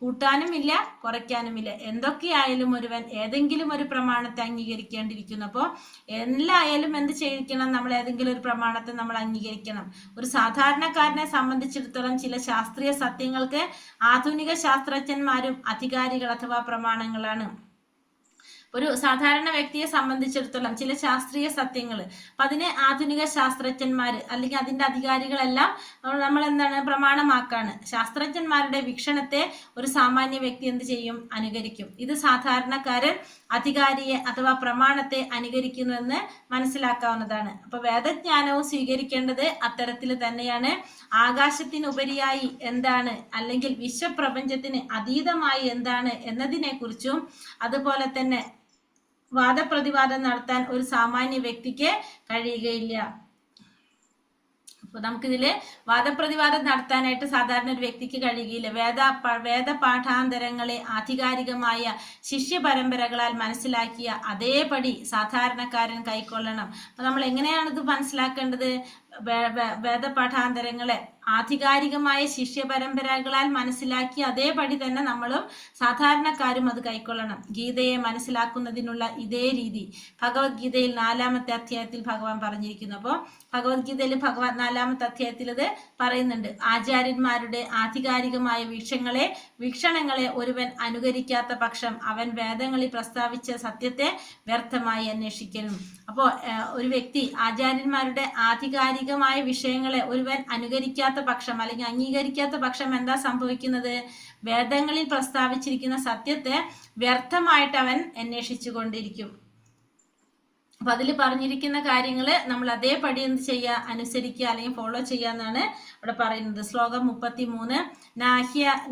കൂട്ടാനും ഇല്ല കുറയ്ക്കാനുമില്ല. എന്തൊക്കെയായാലും ഒരുവൻ ഏതെങ്കിലും ഒരു പ്രമാണത്തെ അംഗീകരിക്കേണ്ടിയിരിക്കുന്നു. അപ്പോൾ എല്ലായാലും എന്ത് ചെയ്യിക്കണം, നമ്മൾ ഏതെങ്കിലും ഒരു പ്രമാണത്തെ നമ്മൾ അംഗീകരിക്കണം. ഒരു സാധാരണക്കാരനെ സംബന്ധിച്ചിടത്തോളം ചില ശാസ്ത്രീയ സത്യങ്ങൾക്ക് ആധുനിക ശാസ്ത്രജ്ഞന്മാരും അധികാരികൾ അഥവാ പ്രമാണങ്ങളാണ്. ഒരു സാധാരണ വ്യക്തിയെ സംബന്ധിച്ചിടത്തോളം ചില ശാസ്ത്രീയ സത്യങ്ങൾ, അപ്പൊ അതിന് ആധുനിക ശാസ്ത്രജ്ഞന്മാര് അല്ലെങ്കിൽ അതിന്റെ അധികാരികളെല്ലാം നമ്മൾ എന്താണ് പ്രമാണമാക്കാണ്. ശാസ്ത്രജ്ഞന്മാരുടെ വീക്ഷണത്തെ ഒരു സാമാന്യ വ്യക്തി എന്ത് ചെയ്യും, അനുകരിക്കും. ഇത് സാധാരണക്കാരൻ അധികാരിയെ അഥവാ പ്രമാണത്തെ അനുകരിക്കുന്നു എന്ന് മനസ്സിലാക്കാവുന്നതാണ്. അപ്പൊ വേദജ്ഞാനവും സ്വീകരിക്കേണ്ടത് അത്തരത്തിൽ തന്നെയാണ്. ആകാശത്തിനുപരിയായി എന്താണ് അല്ലെങ്കിൽ വിശ്വപ്രപഞ്ചത്തിന് അതീതമായി എന്താണ് എന്നതിനെ കുറിച്ചും അതുപോലെ തന്നെ വാദപ്രതിവാദം നടത്താൻ ഒരു സാമാന്യ വ്യക്തിക്ക് കഴിയുകയില്ല. അപ്പൊ നമുക്കിതില് വാദപ്രതിവാദം നടത്താനായിട്ട് സാധാരണ ഒരു വ്യക്തിക്ക് കഴിയുകയില്ല. വേദ പാഠാന്തരങ്ങളെ ആധികാരികമായ ശിഷ്യ പരമ്പരകളാൽ മനസ്സിലാക്കിയ അതേപടി സാധാരണക്കാരൻ കൈക്കൊള്ളണം. അപ്പൊ നമ്മൾ എങ്ങനെയാണ് ഇത് മനസ്സിലാക്കേണ്ടത്, വേദപാഠാന്തരങ്ങളെ ആധികാരികമായ ശിഷ്യ പരമ്പരകളാൽ മനസ്സിലാക്കി അതേപടി തന്നെ നമ്മളും സാധാരണക്കാരും അത് കൈക്കൊള്ളണം. ഗീതയെ മനസ്സിലാക്കുന്നതിനുള്ള ഇതേ രീതി ഭഗവത്ഗീതയിൽ 4-ാമത്തെ അധ്യായത്തിൽ ഭഗവാൻ പറഞ്ഞിരിക്കുന്നു. അപ്പോൾ ഭഗവത്ഗീതയിൽ ഭഗവാൻ 4-ാമത്തെ അധ്യായത്തിൽ ഇത് പറയുന്നുണ്ട്. ആചാര്യന്മാരുടെ ആധികാരികമായ വീക്ഷണങ്ങളെ ഒരുവൻ അനുകരിക്കാത്ത പക്ഷം അവൻ വേദങ്ങളിൽ പ്രസ്താവിച്ച സത്യത്തെ വ്യർത്ഥമായി അന്വേഷിക്കലും. അപ്പോൾ ഒരു വ്യക്തി ആചാര്യന്മാരുടെ ആധികാരികമായ വിഷയങ്ങളെ ഒരുവൻ അനുകരിക്കാത്ത പക്ഷം അല്ലെങ്കിൽ അംഗീകരിക്കാത്ത പക്ഷം എന്താ സംഭവിക്കുന്നത്? വേദങ്ങളിൽ പ്രസ്താവിച്ചിരിക്കുന്ന സത്യത്തെ വ്യർത്ഥമായിട്ട് അവൻ അന്വേഷിച്ചു കൊണ്ടിരിക്കും. അപ്പൊ അതിൽ പറഞ്ഞിരിക്കുന്ന കാര്യങ്ങള് നമ്മൾ അതേപടി എന്ത് ചെയ്യുക, അനുസരിക്കുക അല്ലെങ്കിൽ ഫോളോ ചെയ്യാന്നാണ് ഇവിടെ പറയുന്നത്. ശ്ലോകം 33.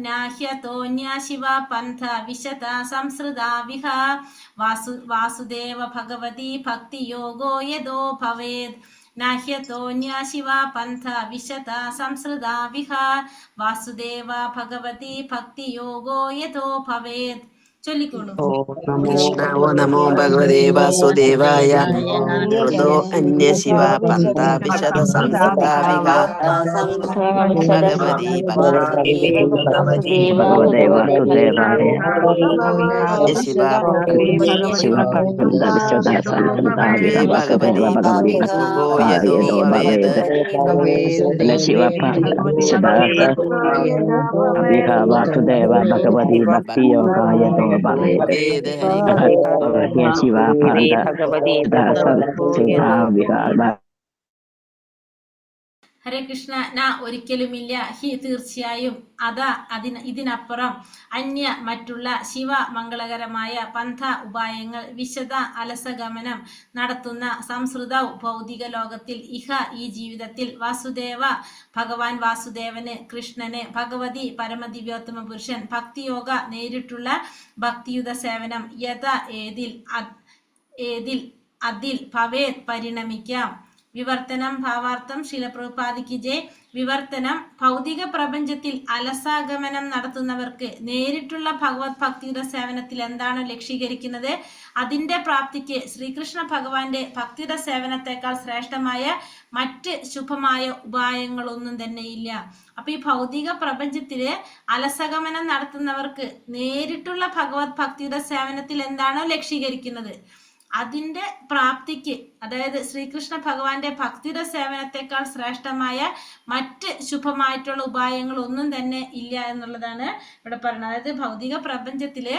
നാഹ്യ തോന്യ ശിവ പന്ഥ വിശത സംസൃത വിഹ വാസുദേവ ഭഗവതി ഭക്തി യോഗോ യദോ ഭവേത്. നാഹ്യതോന്യ ശിവ പന്ഥ വിശത സംസൃത വിഹ വാസുദേവ ഭഗവതി ഭക്തി യോഗോ യദോ ഭവേത്. ചൊല്ലിക്കോളൂ. കൃഷ്ണ ഓ നമോ ഭഗവതേ വാസുദേവായ. ഹൃദോ അന്യ ശിവ പന്ഥ വിശദ സംസൃത വിഹ ഭഗവതി ഭഗവതി ഭഗവതേ വാസുദേവായ. ശിവ വാസുദേവ ഭഗവതി ഭക്തി യോഗായ ശിവ ഹരേ കൃഷ്ണ. ഒരിക്കലുമില്ല. ഹി തീർച്ചയായും. ഇതിനപ്പുറം അന്യ മറ്റുള്ള ശിവ മംഗളകരമായ പന്ഥ ഉപായങ്ങൾ വിശദ അലസഗമനം നടത്തുന്ന സംസ്കൃത ഭൗതിക ലോകത്തിൽ ഇഹ ഈ ജീവിതത്തിൽ വാസുദേവ ഭഗവാൻ വാസുദേവന് കൃഷ്ണന് ഭഗവതി പരമദിവ്യോത്തമ പുരുഷൻ ഭക്തിയോഗ നേരിട്ടുള്ള ഭക്തിയുത സേവനം യഥ അതിൽ ഭവേത് പരിണമിക്കാം. വിവർത്തനം ഭാവാർത്ഥം ശിലപ്രഭുപാദിക്ക് ജയ്. വിവർത്തനം ഭൗതിക പ്രപഞ്ചത്തിൽ അലസാഗമനം നടത്തുന്നവർക്ക് നേരിട്ടുള്ള ഭഗവത് ഭക്തിയുടെ സേവനത്തിൽ എന്താണോ ലക്ഷീകരിക്കുന്നത് അതിന്റെ പ്രാപ്തിക്ക് ശ്രീകൃഷ്ണ ഭഗവാന്റെ ഭക്തിയുടെ സേവനത്തെക്കാൾ ശ്രേഷ്ഠമായ മറ്റ് ശുഭമായ ഉപായങ്ങളൊന്നും തന്നെ ഇല്ല. അപ്പൊ ഈ ഭൗതിക പ്രപഞ്ചത്തില് അലസഗമനം നടത്തുന്നവർക്ക് നേരിട്ടുള്ള ഭഗവത് ഭക്തിയുടെ സേവനത്തിൽ എന്താണോ ലക്ഷീകരിക്കുന്നത് അതിന്റെ പ്രാപ്തിക്ക്, അതായത് ശ്രീകൃഷ്ണ ഭഗവാന്റെ ഭക്തിയുടെ സേവനത്തെക്കാൾ ശ്രേഷ്ഠമായ മറ്റ് ശുഭമായിട്ടുള്ള ഉപായങ്ങൾ ഒന്നും തന്നെ ഇല്ല എന്നുള്ളതാണ് ഇവിടെ പറയുന്നത്. അതായത് ഭൗതിക പ്രപഞ്ചത്തില്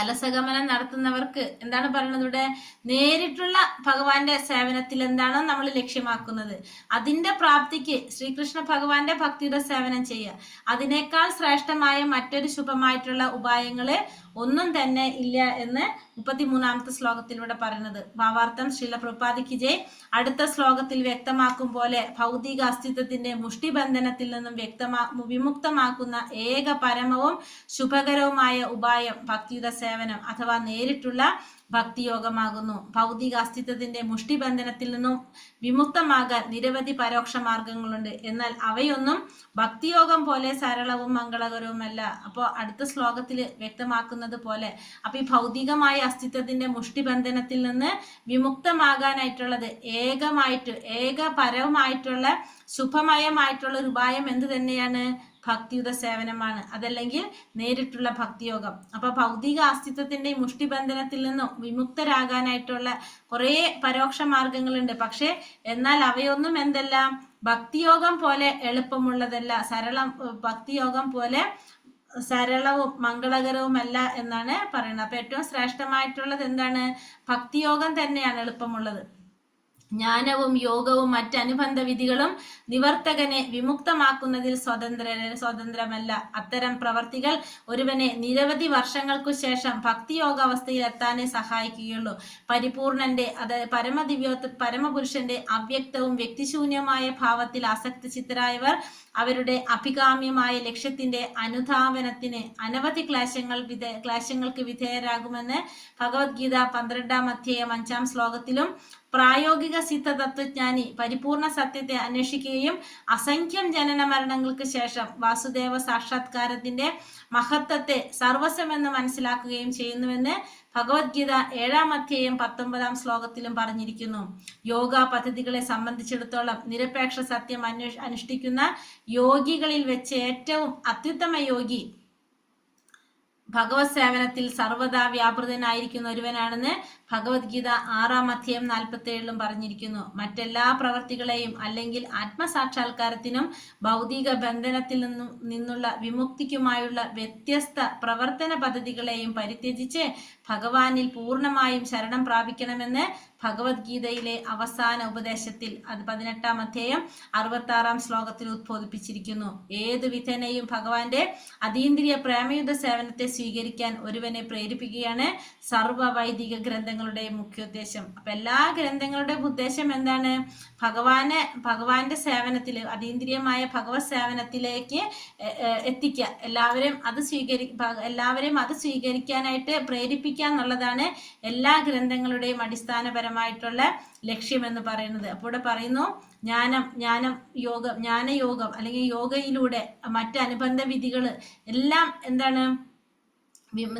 അലസഗമനം നടത്തുന്നവർക്ക് എന്താണ് പറയുന്നത് ഇവിടെ? നേരിട്ടുള്ള ഭഗവാന്റെ സേവനത്തിൽ എന്താണോ നമ്മൾ ലക്ഷ്യമാക്കുന്നത് അതിന്റെ പ്രാപ്തിക്ക് ശ്രീകൃഷ്ണ ഭഗവാന്റെ ഭക്തിയുടെ സേവനം ചെയ്യുക. അതിനേക്കാൾ ശ്രേഷ്ഠമായ മറ്റൊരു ശുഭമായിട്ടുള്ള ഉപായങ്ങള് ഒന്നും തന്നെ ഇല്ല എന്ന് 33-ാമത്തെ ശ്ലോകത്തിലൂടെ പറയുന്നത്. ഭാവാർത്ഥം ശിലപ്രഭുപാദിക്ക് ജയ്. അടുത്ത ശ്ലോകത്തിൽ വ്യക്തമാക്കും പോലെ ഭൗതിക അസ്തിത്വത്തിന്റെ മുഷ്ടിബന്ധനത്തിൽ നിന്നും വിമുക്തമാക്കുന്ന ഏക പരമവും ശുഭകരവുമായ ഉപായം ഭക്തിയുടെ സേവനം അഥവാ നേരിട്ടുള്ള ഭക്തിയോഗമാകുന്നു. ഭൗതിക അസ്തിത്വത്തിന്റെ മുഷ്ടിബന്ധനത്തിൽ നിന്നും വിമുക്തമാകാൻ നിരവധി പരോക്ഷ മാർഗങ്ങളുണ്ട്. എന്നാൽ അവയൊന്നും ഭക്തിയോഗം പോലെ സരളവും മംഗളകരവുമല്ല. അപ്പോൾ അടുത്ത ശ്ലോകത്തിൽ വ്യക്തമാക്കുന്നത് പോലെ അപ്പൊ ഈ ഭൗതികമായ അസ്തിത്വത്തിന്റെ മുഷ്ടിബന്ധനത്തിൽ നിന്ന് വിമുക്തമാകാനായിട്ടുള്ളത് ഏകപരമായിട്ടുള്ള ശുഭമയമായിട്ടുള്ള ഒരു ഉപായം എന്ത് തന്നെയാണ്? ഭക്തിയുത സേവനമാണ്. അതല്ലെങ്കിൽ നേരിട്ടുള്ള ഭക്തിയോഗം. അപ്പൊ ഭൗതിക അസ്തിത്വത്തിന്റെ മുഷ്ടിബന്ധനത്തിൽ നിന്നും വിമുക്തരാകാനായിട്ടുള്ള കുറെ പരോക്ഷ മാർഗങ്ങളുണ്ട്. പക്ഷെ എന്നാൽ അവയൊന്നും എന്തെല്ലാം ഭക്തിയോഗം പോലെ എളുപ്പമുള്ളതല്ല, ഭക്തിയോഗം പോലെ സരളവും മംഗളകരവുമല്ല എന്നാണ് പറയുന്നത്. അപ്പൊ ഏറ്റവും ശ്രേഷ്ഠമായിട്ടുള്ളത് എന്താണ്? ഭക്തിയോഗം തന്നെയാണ് എളുപ്പമുള്ളത്. ജ്ഞാനവും യോഗവും മറ്റനുബന്ധ വിധികളും നിവർത്തകനെ വിമുക്തമാക്കുന്നതിൽ സ്വതന്ത്രമല്ല. അത്തരം പ്രവർത്തികൾ ഒരുവനെ നിരവധി വർഷങ്ങൾക്കു ശേഷം ഭക്തിയോഗ അവസ്ഥയിൽ എത്താനേ സഹായിക്കുകയുള്ളൂ. പരിപൂർണന്റെ പരമപുരുഷന്റെ അവ്യക്തവും വ്യക്തിശൂന്യമായ ഭാവത്തിൽ ആസക്തി ചിത്തരായവർ അവരുടെ അഭികാമ്യമായ ലക്ഷ്യത്തിന്റെ അനുധാവനത്തിന് അനവധി ക്ലേശങ്ങൾക്ക് വിധേയരാകുമെന്ന് ഭഗവത്ഗീത 12-ാം അധ്യായം 5-ാം ശ്ലോകത്തിലും പ്രായോഗിക സിദ്ധ തത്വജ്ഞാനി പരിപൂർണ സത്യത്തെ അന്വേഷിക്കുകയും അസംഖ്യം ജനന മരണങ്ങൾക്ക് ശേഷം വാസുദേവ സാക്ഷാത്കാരത്തിന്റെ മഹത്വത്തെ സർവസ്വമെന്ന് മനസ്സിലാക്കുകയും ചെയ്യുന്നുവെന്ന് ഭഗവത്ഗീത 7-ാം അധ്യായം 19-ാം ശ്ലോകത്തിലും പറഞ്ഞിരിക്കുന്നു. യോഗ പദ്ധതികളെ സംബന്ധിച്ചിടത്തോളം നിരപേക്ഷ സത്യം അനുഷ്ഠിക്കുന്ന യോഗികളിൽ വെച്ച് ഏറ്റവും അത്യുത്തമ യോഗി ഭഗവത് സേവനത്തിൽ സർവദാ വ്യാപൃതനായിരിക്കുന്ന ഒരുവനാണെന്ന് ഭഗവത്ഗീത 6-ാം അധ്യായം 47-ലും പറഞ്ഞിരിക്കുന്നു. മറ്റെല്ലാ പ്രവർത്തികളെയും അല്ലെങ്കിൽ ആത്മസാക്ഷാത്കാരത്തിനും ഭൗതിക ബന്ധനത്തിൽ നിന്നുള്ള വിമുക്തിക്കുമായുള്ള വ്യത്യസ്ത പ്രവർത്തന പദ്ധതികളെയും പരിത്യജിച്ച് ഭഗവാനിൽ പൂർണ്ണമായും ശരണം പ്രാപിക്കണമെന്ന് ഭഗവത്ഗീതയിലെ അവസാന ഉപദേശത്തിൽ അത് 18-ാം അധ്യായം 66-ാം ശ്ലോകത്തിൽ ഉദ്ബോധിപ്പിച്ചിരിക്കുന്നു. ഏതു വിധേനയും ഭഗവാന്റെ അതീന്ദ്രിയ പ്രേമയുദ്ധ സേവനത്തെ സ്വീകരിക്കാൻ ഒരുവനെ പ്രേരിപ്പിക്കുകയാണ് സർവ വൈദിക ഗ്രന്ഥങ്ങളുടെയും മുഖ്യോദ്ദേശം. അപ്പൊ എല്ലാ ഗ്രന്ഥങ്ങളുടെയും ഉദ്ദേശം എന്താണ്? ഭഗവാന്റെ സേവനത്തിൽ അതീന്ദ്രിയമായ ഭഗവത് സേവനത്തിലേക്ക് എത്തിക്കുക, എല്ലാവരെയും അത് സ്വീകരിക്കാനായിട്ട് പ്രേരിപ്പിക്കുക എന്നുള്ളതാണ് എല്ലാ ഗ്രന്ഥങ്ങളുടെയും അടിസ്ഥാനപരമായിട്ടുള്ള ലക്ഷ്യം എന്ന് പറയുന്നത്. അപ്പോൾ ഇവിടെ പറയുന്നു ജ്ഞാനയോഗം അല്ലെങ്കിൽ യോഗയിലൂടെ മറ്റ് അനുബന്ധ വിധികൾ എല്ലാം എന്താണ്?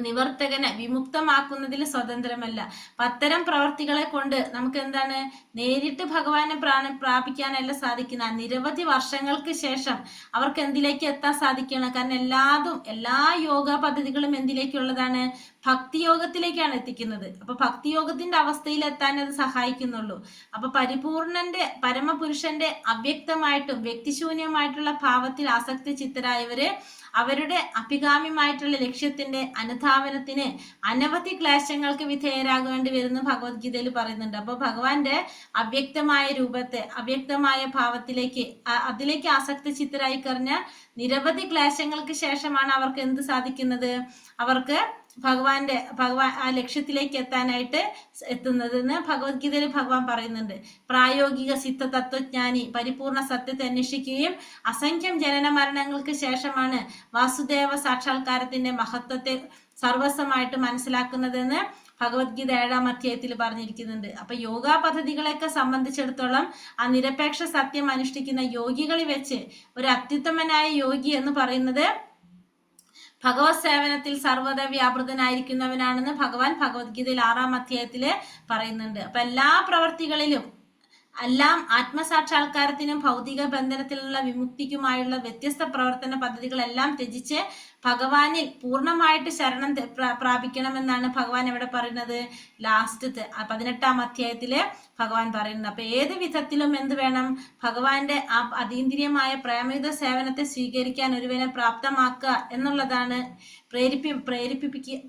നിവർത്തകനെ വിമുക്തമാക്കുന്നതിൽ സ്വതന്ത്രമല്ല. അത്തരം പ്രവർത്തികളെ കൊണ്ട് നമുക്ക് എന്താണ്? നേരിട്ട് ഭഗവാനെ പ്രാപിക്കാനല്ല സാധിക്കുന്ന, നിരവധി വർഷങ്ങൾക്ക് ശേഷം അവർക്ക് എന്തിലേക്ക് എത്താൻ സാധിക്കണം? കാരണം എല്ലാ യോഗ പദ്ധതികളും എന്തിലേക്കുള്ളതാണ്? ഭക്തിയോഗത്തിലേക്കാണ് എത്തിക്കുന്നത്. അപ്പൊ ഭക്തിയോഗത്തിന്റെ അവസ്ഥയിൽ എത്താൻ അത് സഹായിക്കുന്നുള്ളൂ. അപ്പൊ പരമപുരുഷന്റെ അവ്യക്തമായിട്ടും വ്യക്തിശൂന്യമായിട്ടുള്ള ഭാവത്തിൽ ആസക്തി ചിത്തരായവര് അവരുടെ അഭികാമ്യമായിട്ടുള്ള ലക്ഷ്യത്തിന്റെ അനുധാവനത്തിന് അനവധി ക്ലേശങ്ങൾക്ക് വിധേയരാകേണ്ടി വരുന്നു ഭഗവത്ഗീതയിൽ പറയുന്നുണ്ട്. അപ്പൊ ഭഗവാന്റെ അവ്യക്തമായ രൂപത്തെ അവ്യക്തമായ ഭാവത്തിലേക്ക് അതിലേക്ക് ആസക്തി ചിത്തരായി കഴിഞ്ഞ നിരവധി ക്ലേശങ്ങൾക്ക് ശേഷമാണ് അവർക്ക് എന്ത് സാധിക്കുന്നത്? അവർക്ക് ഭഗവാൻ ആ ലക്ഷ്യത്തിലേക്ക് എത്താനായിട്ട് എത്തുന്നതെന്ന് ഭഗവത്ഗീതയിൽ ഭഗവാൻ പറയുന്നുണ്ട്. പ്രായോഗിക സിദ്ധ തത്വജ്ഞാനി പരിപൂർണ സത്യത്തെ അന്വേഷിക്കുകയും അസംഖ്യം ജനന മരണങ്ങൾക്ക് ശേഷമാണ് വാസുദേവ സാക്ഷാത്കാരത്തിന്റെ മഹത്വത്തെ സർവസ്വമായിട്ട് മനസ്സിലാക്കുന്നതെന്ന് ഭഗവത്ഗീത 7-ാം അധ്യായത്തിൽ പറഞ്ഞിരിക്കുന്നുണ്ട്. അപ്പൊ യോഗാ പദ്ധതികളെയൊക്കെ സംബന്ധിച്ചിടത്തോളം ആ നിരപേക്ഷ സത്യം അനുഷ്ഠിക്കുന്ന യോഗികളിൽ വെച്ച് ഒരു അത്യുത്തമനായ യോഗി എന്ന് പറയുന്നത് ഭഗവത് സേവനത്തിൽ സർവ്വത വ്യാപൃതനായിരിക്കുന്നവനാണെന്ന് ഭഗവാൻ ഭഗവത്ഗീതയിൽ 6-ാം അധ്യായത്തില് പറയുന്നുണ്ട്. അപ്പൊ എല്ലാ പ്രവർത്തികളിലും എല്ലാം ആത്മസാക്ഷാത്കാരത്തിനും ഭൗതിക ബന്ധനത്തിലുള്ള വിമുക്തിക്കുമായുള്ള വ്യത്യസ്ത പ്രവർത്തന പദ്ധതികളെല്ലാം ത്യജിച്ച് ഭഗവാനിൽ പൂർണ്ണമായിട്ട് ശരണം പ്രാപിക്കണമെന്നാണ് ഭഗവാൻ എവിടെ പറയുന്നത്? ലാസ്റ്റത്തെ 18-ാം അധ്യായത്തില് ഭഗവാൻ പറയുന്നത്. അപ്പൊ ഏത് വിധത്തിലും എന്ത് വേണം? ഭഗവാന്റെ ആ അതീന്ദ്രിയമായ പ്രേമയുധ സേവനത്തെ സ്വീകരിക്കാൻ ഒരുവനെ പ്രാപ്തമാക്കുക എന്നുള്ളതാണ്,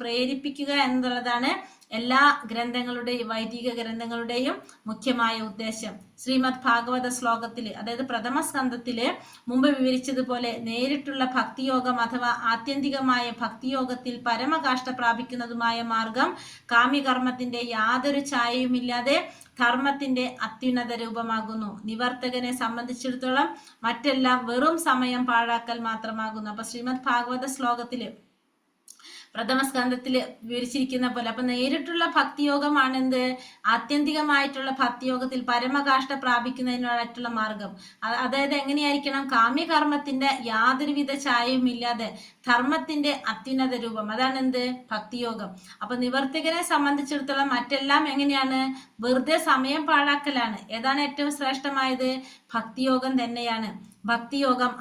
പ്രേരിപ്പിക്കുക എന്നുള്ളതാണ് എല്ലാ ഗ്രന്ഥങ്ങളുടെയും വൈദിക ഗ്രന്ഥങ്ങളുടെയും മുഖ്യമായ ഉദ്ദേശം. ശ്രീമദ് ഭാഗവത ശ്ലോകത്തില്, അതായത് പ്രഥമ സ്കന്ധത്തില് മുമ്പ് വിവരിച്ചതുപോലെ നേരിട്ടുള്ള ഭക്തിയോഗം അഥവാ ആത്യന്തികമായ ഭക്തിയോഗത്തിൽ പരമകാഷ്ഠ പ്രാപിക്കുന്നതുമായ മാർഗം കാമ്യകർമ്മത്തിന്റെ യാതൊരു ഛായയുമില്ലാതെ ധർമ്മത്തിന്റെ അത്യുന്നത രൂപമാകുന്നു. നിവർത്തകനെ സംബന്ധിച്ചിടത്തോളം മറ്റെല്ലാം വെറും സമയം പാഴാക്കൽ മാത്രമാകുന്നു. അപ്പൊ ശ്രീമദ് ഭാഗവത ശ്ലോകത്തില് പ്രഥമ സ്കന്ധത്തില് വിവരിച്ചിരിക്കുന്ന പോലെ അപ്പൊ നേരിട്ടുള്ള ഭക്തിയോഗമാണെന്ത്? ആത്യന്തികമായിട്ടുള്ള ഭക്തിയോഗത്തിൽ പരമകാഷ്ഠ പ്രാപിക്കുന്നതിനായിട്ടുള്ള മാർഗം. അതായത് എങ്ങനെയായിരിക്കണം? കാമ്യകർമ്മത്തിന്റെ യാതൊരുവിധ ഛായയും ഇല്ലാതെ ധർമ്മത്തിന്റെ അത്യുന്നത രൂപം, അതാണ് എന്ത്? ഭക്തിയോഗം. അപ്പൊ നിവർത്തകനെ സംബന്ധിച്ചിടത്തോളം മറ്റെല്ലാം എങ്ങനെയാണ്? വെറുതെ സമയം പാഴാക്കലാണ്. ഏതാണ് ഏറ്റവും ശ്രേഷ്ഠമായത്? ഭക്തിയോഗം തന്നെയാണ്. ഭക്തിയോഗം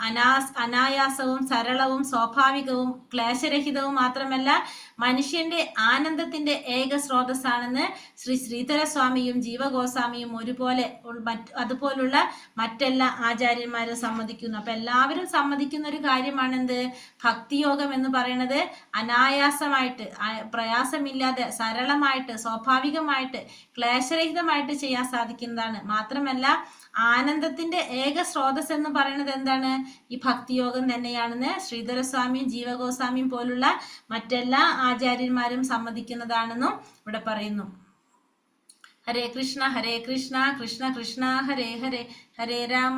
അനായാസവും സരളവും സ്വാഭാവികവും ക്ലേശരഹിതവും മാത്രമല്ല മനുഷ്യന്റെ ആനന്ദത്തിന്റെ ഏക സ്രോതസ്സാണെന്ന് ശ്രീധര സ്വാമിയും ജീവഗോസ്വാമിയും അതുപോലുള്ള മറ്റെല്ലാ ആചാര്യന്മാരും സമ്മതിക്കുന്നു. അപ്പൊ എല്ലാവരും സമ്മതിക്കുന്ന ഒരു കാര്യമാണെന്ത്? ഭക്തിയോഗം എന്ന് പറയുന്നത് അനായാസമായിട്ട്, പ്രയാസമില്ലാതെ, സരളമായിട്ട്, സ്വാഭാവികമായിട്ട്, ക്ലേശരഹിതമായിട്ട് ചെയ്യാൻ സാധിക്കുന്നതാണ്. മാത്രമല്ല ആനന്ദത്തിന്റെ ഏക സ്രോതസ് എന്ന് പറയുന്നത് എന്താണ്? ഈ ഭക്തിയോഗം തന്നെയാണെന്ന് ശ്രീധരസ്വാമിയും ജീവഗോസ്വാമിയും പോലുള്ള മറ്റെല്ലാ ആചാര്യന്മാരും സമ്മതിക്കുന്നതാണെന്നും ഇവിടെ പറയുന്നു. ഹരേ കൃഷ്ണ കൃഷ്ണ കൃഷ്ണ ഹരേ ഹരേ ഹരേ രാമ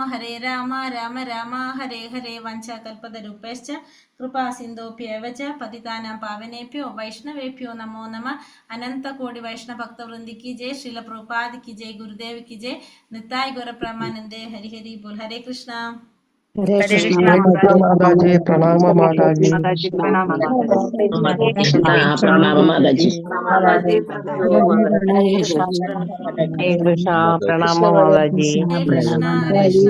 രാമ രാമ ഹരേ ഹരേ വഞ്ചകൽപതരൂപേശ്ച കൃപാ സിന്ധോഭ്യേവ ച പതിതാനാം പാവനേഭ്യോ വൈഷ്ണവേഭ്യോ നമോ നമഃ. അനന്തകോടി വൈഷ്ണവ ഭക്തവൃന്ദി की जय. श्रील प्रभुपाद की जय. गुरुदेव की जय. निताय गौर प्रेमानंदे. हरि हरि बोल. हरे कृष्ण. ഹരേ കൃഷ്ണ മാതാജി പ്രണാമ മാതാജി പ്രണാമ മാതാജി. ഹരേ കൃഷ്ണ പ്രണാമ മാതാജി. ഹരേ കൃഷ്ണ മാതാജി.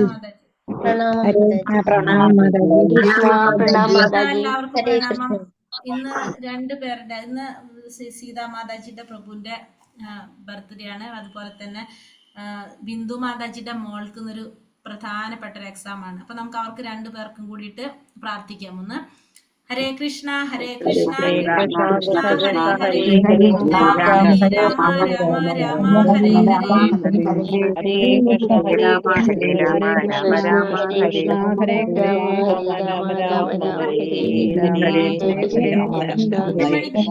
ഹരേ കൃഷ്ണ പ്രണാമം മാതാജി. എല്ലാവർക്കും പ്രണാമം. ഇന്ന് രണ്ടുപേരുടെ ഇന്ന് സീതാ മാതാജിയുടെ പ്രഭുവിന്റെ ബർത്ത്ഡേ ആണ്. അതുപോലെ തന്നെ ബിന്ദു മാതാജിയുടെ മോൾക്ക് ഇന്നൊരു പ്രധാനപ്പെട്ട ഒരു എക്സാം ആണ്. അപ്പൊ നമുക്ക് അവർക്ക് രണ്ടുപേർക്കും കൂടിയിട്ട് പ്രാർത്ഥിക്കാം. ഒന്ന് ഹരേ കൃഷ്ണ കൃഷ്ണ കൃഷ്ണ ഹരേ ഹരേ രാമ രാമ രാമ ഹരേ ഹരേ. ഹരേ കൃഷ്ണ രാമ ഹരേ രാമ രാമ രാമ ഹരേ ഹരേ രാമ രാമ രാമ ഹരേ ഹരേ. ഒരു മണിക്ക്